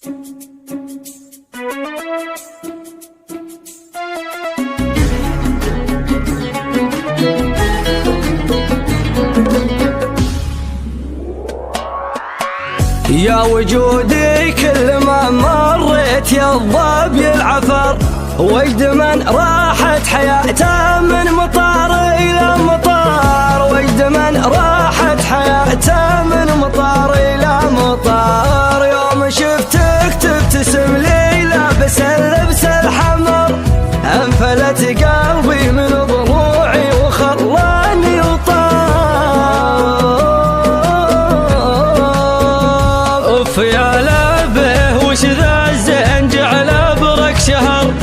يا وجودي كل ما مريت يا الظبي العفر، وجد من راحت حياته من مطار إلى مطار، وجد من راحت حياته من مطار إلى مطار. يوم شفتك تبتسم لي لابس اللبس الحمر، انفلت قلبي من ضلوعي وخلاني أوف يا لبه وش ذا الزين جعل برك شهر،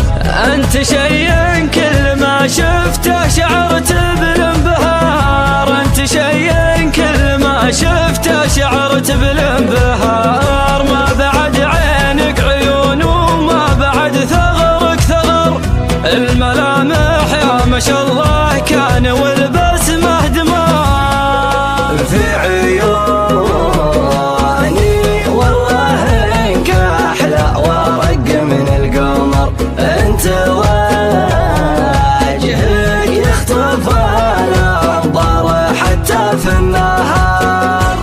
انت شيء كل ما شفته شعرت بالانبهار، انت شيء كل ما شفته شعرت بالانبهار. ما بعد عينك عيون وما بعد ثغرك ثغر، الملامح يا ما شاء الله كان والبسمه دمار. في عيوني والله انك احلى ورق من القمر، انت وجهك يخطف الانظار حتى في النهار.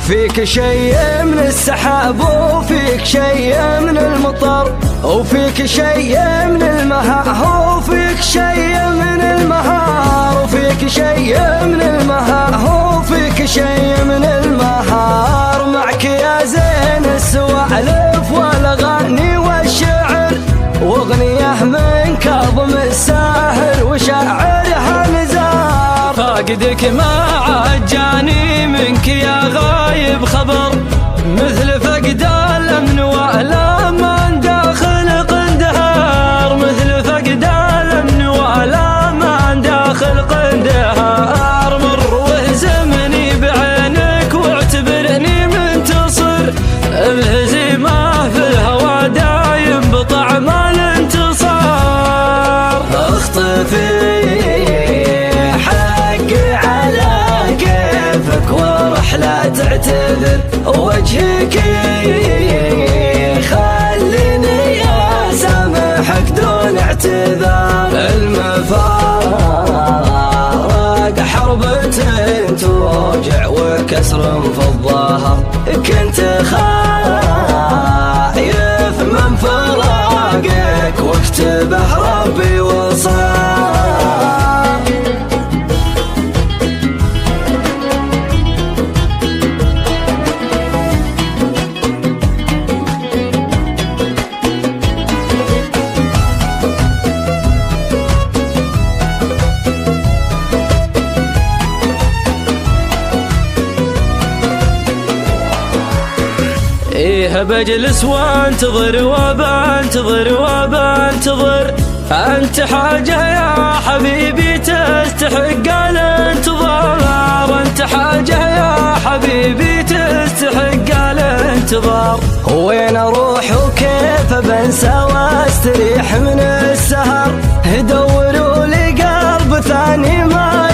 فيك شيء من السحاب وفيك شيء من المطر، وفيك شيء من المها، وفيك شيء من المهار، وفيك شيء من المها، وفيك شيء من المهار. معك يا زين السوالف والاغاني والشعر، واغنيه من كاظم الساهر وشاعرها نزار. فاقدك ما عجاني منك يا غايب خبر، مثل فقد الامن والامان داخل قندهار، مثل فقد الامن والامان داخل قندهار. مر واهزمني بعينك واعتبرني منتصر، الهزيمه في الهوى دايم بطعم الانتصار. اخطفي لا تعتذر وجهك خليني اسامحك دون اعتذار. المفارق حربة توجع وكسر في الظهر، كنت خايف من فراقك واكتبه ربي وصار. إيه بجلس وانتظر وبنتظر وبنتظر، أنت حاجة يا حبيبي تستحق الانتظار، أنت حاجة يا حبيبي تستحق الانتظار. وين أروح وكيف بنسى واستريح من السهر، دوروا لي قلب ثاني ما